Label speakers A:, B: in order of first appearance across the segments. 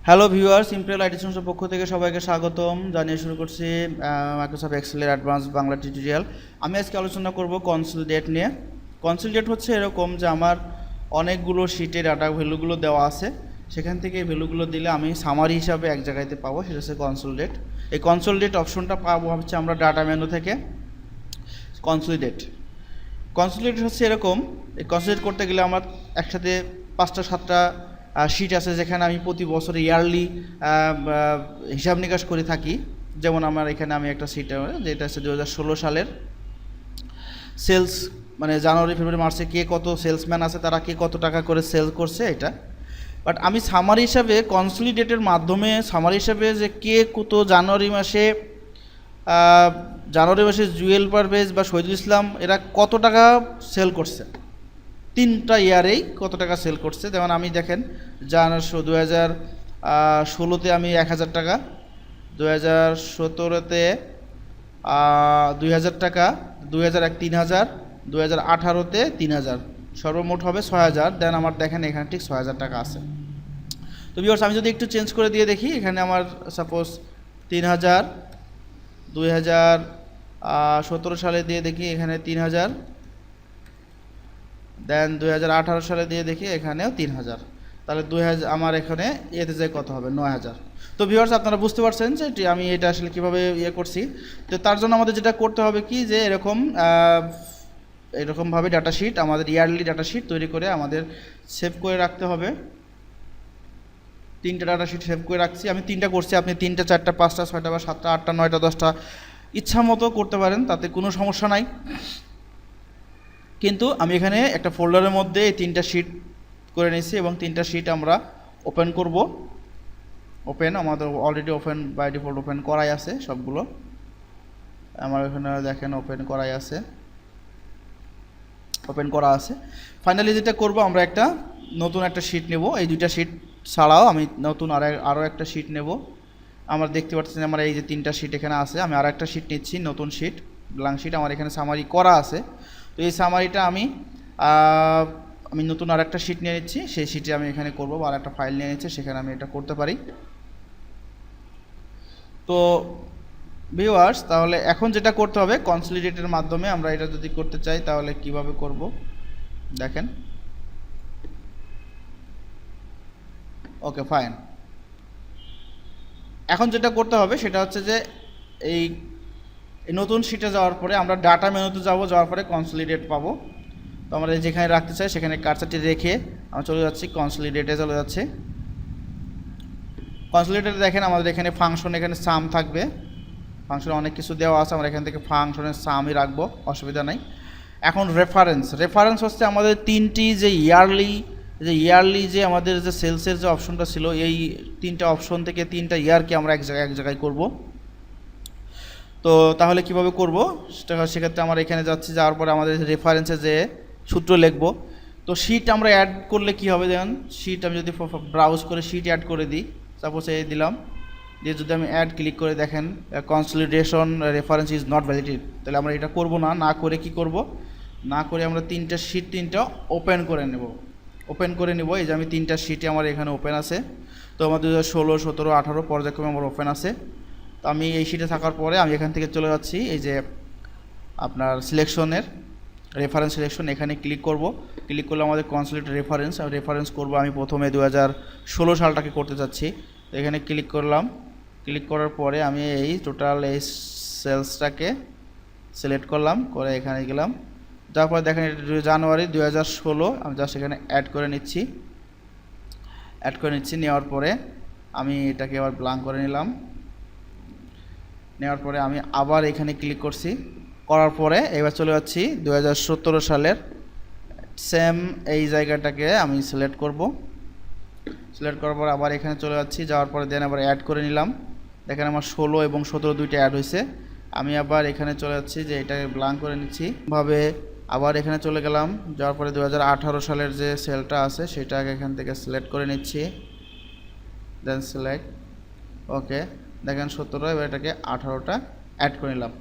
A: Hello viewers, imperial IT সলিউশনের পক্ষ থেকে সবাইকে স্বাগতম জানিয়ে শুরু করছি মাইক্রোসফট এক্সেলের অ্যাডভান্স বাংলা টিউটোরিয়াল। আমি আজকে আলোচনা করব কনসোলিডেট নিয়ে। কনসোলিডেট হচ্ছে এরকম যে আমার অনেকগুলো শিটে ডাটা ভ্যালুগুলো দেওয়া আছে, সেখান থেকে এই ভ্যালুগুলো দিলে আমি সামারি হিসাবে এক জায়গাতে পাবো, সেটা হচ্ছে কনসোলিডেট। এই কনসোলিডেট অপশনটা পাবো হচ্ছে আমরা ডাটা মেনু থেকে। কনসোলিডেট কনসোলিডেট হচ্ছে এরকম, এই কনসোলিডেট করতে গেলে আমার একসাথে 5টা-7টা শিট আছে, যেখানে আমি প্রতি বছর ইয়ারলি হিসাব নিকাশ করে থাকি। যেমন আমার এখানে আমি একটা শিট, যেটা হচ্ছে 2016 সালের সেলস, মানে জানুয়ারি ফেব্রুয়ারি মার্চে কে কত সেলসম্যান আছে, তারা কে কত টাকা করে সেল করছে এটা। বাট আমি সামারি হিসাবে কনসোলিডেটের মাধ্যমে সামারি হিসাবে যে কে কত জানুয়ারি মাসে জুয়েল পারভেজ বা শহীদুল ইসলাম এরা কত টাকা সেল করছে, 3টা ইয়ারেই কত টাকা সেল করছে। যেমন আমি দেখেন 2016-তে আমি 1000 টাকা, 2017-তে 2000 টাকা, 2001 3000, 2018-তে 3000, সর্বমোট হবে 6000। দেন আমার দেখেন এখানে ঠিক 6000 টাকা আছে। তো ভিউয়ার্স, আমি যদি একটু চেঞ্জ করে দিয়ে দেখি, এখানে আমার সাপোজ 3000, 2017 সালে দিয়ে দেখি এখানে 3000, দেন 2018 সালে দিয়ে দেখি এখানেও 3000, তাহলে 2000 আমার এখানে এতে যায় কত হবে, 9000। তো ভিউয়ার্স, আপনারা বুঝতে পারছেন যে আমি এটা আসলে কীভাবে করছি। তো তার জন্য আমাদের যেটা করতে হবে কি, যে এরকমভাবে ডাটা শিট, আমাদের ইয়ারলি ডাটা শিট তৈরি করে আমাদের সেভ করে রাখতে হবে। 3টা ডাটা শিট সেভ করে রাখছি, আমি 3টা করছি, আপনি 3টা 4টা 5টা 6টা বা 7টা 8টা 9টা 10টা ইচ্ছা মতো করতে পারেন, তাতে কোনো সমস্যা নাই। কিন্তু আমি এখানে একটা ফোল্ডারের মধ্যে এই 3টা শিট করে নিয়েছি এবং 3টা শিট আমরা ওপেন করব। আমাদের already open by default open করাই আছে সবগুলো। আমার এখানে দেখেন ওপেন করাই আছে, ওপেন করা আছে। ফাইনালি যেটা করব, আমরা একটা নতুন একটা শিট নেব। এই 2টা শিট ছাড়াও আমি নতুন আরও একটা শিট নেব। আমরা দেখতে পাচ্ছেন আমার এই যে 3টা শিট এখানে আছে, আমি আর একটা শিট নিচ্ছি, নতুন শিট, ব্ল্যাঙ্ক শিট। আমার এখানে সামারি করা আছে, তো এই সামারিটা আমি নতুন আর একটা শিট নিয়ে নিচ্ছি, সেই শিটে আমি এখানে করব, বা আর একটা ফাইল নিয়ে নিচ্ছি, সেখানে আমি এটা করতে পারি। তো ভিউয়ার্স, তাহলে এখন যেটা করতে হবে, কনসোলিডেটের মাধ্যমে আমরা এটা যদি করতে চাই তাহলে কিভাবে করব দেখেন। ওকে ফাইন, এখন যেটা করতে হবে সেটা হচ্ছে যে এই নতুন শিটে যাওয়ার পরে আমরা ডাটা মেনুতে যাওয়ার পরে কনসোলিডেট পাবো। তো আমরা যেখানে রাখতে চাই সেখানে কার্সারটি রেখে আমরা চলে যাচ্ছি কনসোলিডেটে, চলে যাচ্ছে কনসোলিডেটে। দেখেন আমাদের এখানে ফাংশন, এখানে সাম থাকবে, ফাংশনে অনেক কিছু দেওয়া আছে, আমরা এখান থেকে ফাংশনের সামই রাখবো, অসুবিধা নাই। এখন রেফারেন্স হচ্ছে আমাদের 3টি যে ইয়ারলি যে আমাদের যে সেলসের যে অপশনটা ছিল, এই 3টা অপশন থেকে 3টা ইয়ারকে আমরা এক জায়গায় করব। তো তাহলে কিভাবে করব সেক্ষেত্রে আমরা এখানে যাচ্ছি, যাওয়ার পরে আমাদের রেফারেন্সে যে সূত্র লিখব। তো শিট আমরা অ্যাড করলে কি হবে, দেখুন শিট আমি যদি ব্রাউজ করে শিট অ্যাড করে দিই, সাপোজ এই দিলাম, দিয়ে যদি আমি অ্যাড ক্লিক করে দেখেন consolidation reference is not validated, তাহলে আমরা এটা করব না করে কি করব, না করে আমরা 3টা শিট ওপেন করে নেব। এই যে আমি 3টা শিটে আমার এখানে ওপেন আছে। তো আমার 2016, 17, 18 পর্যায়ক্রমে আমার ওপেন আছে। তো আমি এই শিটে থাকার পরে আমি এখান থেকে চলে যাচ্ছি এই যে আপনার সিলেকশনের রেফারেন্স সিলেকশন, এখানে ক্লিক করলে আমাদের কনসোলিডেট রেফারেন্স করব। আমি প্রথমে 2016 সালটাকে করতে চাচ্ছি, তো এখানে ক্লিক করলাম। ক্লিক করার পরে আমি এই টোটাল এই সেলসটাকে সিলেক্ট করলাম, করে এখানে গেলাম। তারপরে দেখেন জানুয়ারি 2016, আমি জাস্ট এখানে অ্যাড করে নিচ্ছি। নেওয়ার পরে আমি এটাকে আবার ব্ল্যাঙ্ক করে নিলাম। নেওয়ার পরে আমি আবার এখানে ক্লিক করছি, করার পরে এবার চলে যাচ্ছি 2017 সালের সেম এই জায়গাটাকে আমি সিলেক্ট করব। সিলেক্ট করার পর আবার এখানে চলে যাচ্ছি, যাওয়ার পরে দেন আবার অ্যাড করে নিলাম। দেখেন আমার 16 এবং 17 দুইটা অ্যাড হয়েছে। আমি আবার এখানে চলে যাচ্ছি, যে এটাকে ব্ল্যাঙ্ক করে নিচ্ছি ভাবে। আবার এখানে চলে গেলাম, যাওয়ার পরে 2018 সালের যে সেলটা আছে সেটাকে এখান থেকে সিলেক্ট করে নিচ্ছি, দেন সিলেক্ট। ওকে, দেখেন 17, এবার এটাকে 18টা অ্যাড করে নিলাম।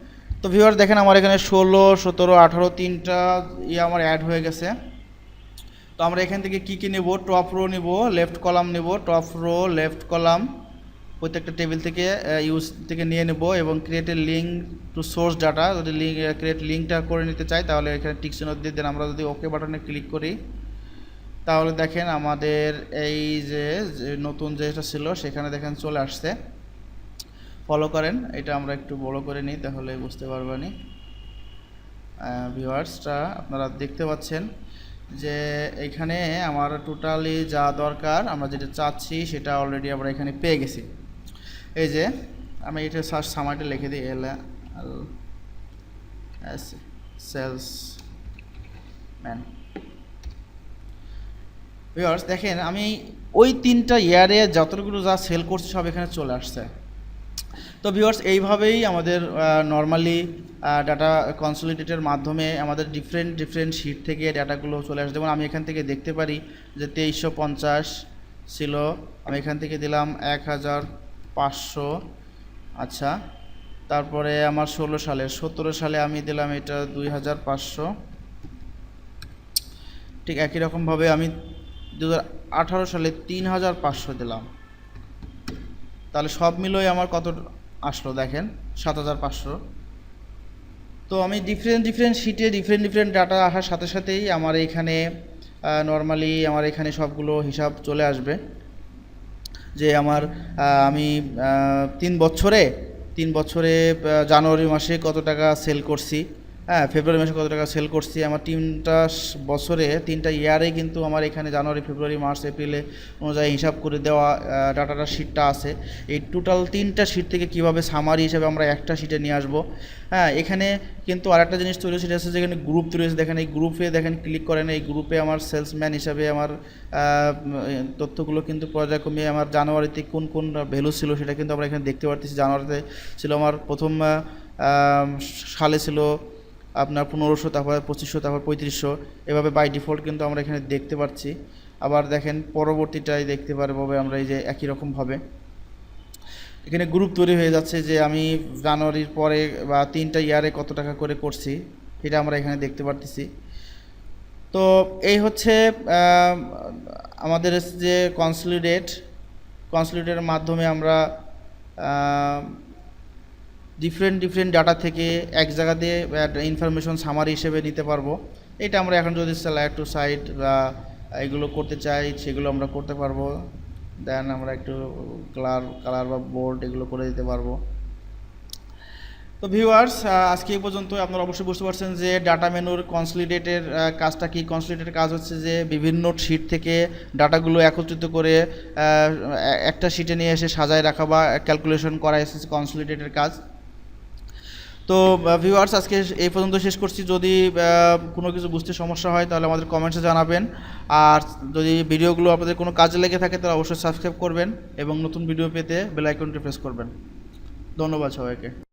A: তো ভিউয়ার দেখেন আমার এখানে 16, 17, 18 3টা আমার অ্যাড হয়ে গেছে। তো আমরা এখান থেকে কী নেব, টপ রো নেব, লেফট কলাম নেব, টপ রো লেফট কলাম প্রত্যেকটা টেবিল থেকে ইউজ থেকে নিয়ে নেব এবং create a link to source data. যদি ক্রিয়েট লিঙ্কটা করে নিতে চাই তাহলে এখানে টিক চিহ্ন দিয়ে দেন। আমরা যদি ওকে বাটনে ক্লিক করি তাহলে দেখেন আমাদের এই যে নতুন যেটা ছিল সেখানে দেখেন চলে আসছে। ফলো করেন, এটা আমরা একটু বড় করে নিই তাহলে বুঝতে পারবেন। ভিউয়ার্সটা আপনারা দেখতে পাচ্ছেন যে এখানে আমার টোটালি যা দরকার আমরা যেটা চাচ্ছি সেটা অলরেডি আমরা এখানে পেয়ে গেছি। এই যে আমি এটা সার্চ সামারিটা লিখে দিই, সেলসম্যান। ভিউয়ার্স দেখেন আমি ওই 3টা ইয়ারে যতগুলো যা সেল করছি সব এখানে চলে আসছে। তো ভিউয়ার্স এইভাবেই আমাদের নর্মালি ডাটা কনসলিডেটের মাধ্যমে আমাদের ডিফারেন্ট শিট থেকে ডাটাগুলো চলে আসে। যেমন আমি এখান থেকে দেখতে পারি যে 2350 ছিল, আমি এখান থেকে দিলাম 1500। আচ্ছা, তারপরে আমার 16 সালের 17 সালে আমি দিলাম এটা 2500। ঠিক একই রকমভাবে আমি 2018 সালে 3500 দিলাম। তাহলে সব মিলিয়ে আমার কত আসলো দেখেন 7500। তো আমি ডিফারেন্ট শিটে ডিফারেন্ট ডাটা আসার সাথে সাথেই আমার এইখানে নর্মালি আমার এখানে সবগুলো হিসাব চলে আসবে যে আমার আমি 3 বছরে জানুয়ারি মাসে কত টাকা সেল করছি, হ্যাঁ ফেব্রুয়ারি মাসে কত টাকা সেল করছি। আমার 3টা ইয়ারে কিন্তু আমার এখানে জানুয়ারি ফেব্রুয়ারি মার্চ এপ্রিলে অনুযায়ী হিসাব করে দেওয়া ডাটাটা শিটটা আছে। এই টোটাল 3টা শিট থেকে কিভাবে সামারি হিসাবে আমরা একটা শিটে নিয়ে আসবো। হ্যাঁ এখানে কিন্তু আরেকটা জিনিস তৈরি সেটা হচ্ছে যেখানে গ্রুপ তৈরি হয়েছে, দেখেন এই গ্রুপে দেখেন ক্লিক করেন, এই গ্রুপে আমার সেলসম্যান হিসাবে আমার তথ্যগুলো কিন্তু পর্যায়ক্রমে আমার জানুয়ারিতে কোন ভ্যালু ছিল সেটা কিন্তু আমরা এখানে দেখতে পারতেছি। জানুয়ারিতে ছিল আমার প্রথম সালে ছিল আপনার 1500, তারপর 2500, তারপর 3500, এভাবে বাই ডিফল্ট কিন্তু আমরা এখানে দেখতে পাচ্ছি। আবার দেখেন পরবর্তীটাই দেখতে পারবো আমরা এই যে একই রকমভাবে এখানে গ্রুপ তৈরি হয়ে যাচ্ছে যে আমি জানুয়ারির পরে বা 3টা ইয়ারে কত টাকা করে করছি এটা আমরা এখানে দেখতে পারতেছি। তো এই হচ্ছে আমাদের যে কনসলিডেটের মাধ্যমে আমরা ডিফারেন্ট ডাটা থেকে এক জায়গা দিয়ে ইনফরমেশন সামারি হিসেবে নিতে পারবো। এটা আমরা এখন যদি স্লাইড টু সাইড বা এগুলো করতে চাই সেগুলো আমরা করতে পারবো। দেন আমরা একটু কালার বা বোল্ড এগুলো করে দিতে পারবো। তো ভিউয়ার্স আজকে এই পর্যন্ত। আপনারা অবশ্যই বুঝতে পারছেন যে ডাটা মেনুর কনসলিডেটের কাজটা কি। কনসলিডেটের কাজ হচ্ছে যে বিভিন্ন শিট থেকে ডাটাগুলো একত্রিত করে একটা শিটে নিয়ে এসে সাজায় রাখা বা ক্যালকুলেশন করা এসেছে কনসলিডেটের কাজ। তো ভিউয়ার্স আজকে এই পর্যন্ত শেষ করছি। যদি কোনো কিছু বুঝতে সমস্যা হয় তাহলে আমাদের কমেন্টসে জানাবেন। আর যদি ভিডিওগুলো আপনাদের কোনো কাজে লেগে থাকে তাহলে অবশ্যই সাবস্ক্রাইব করবেন এবং নতুন ভিডিও পেতে বেল আইকনটি প্রেস করবেন। ধন্যবাদ সবাইকে।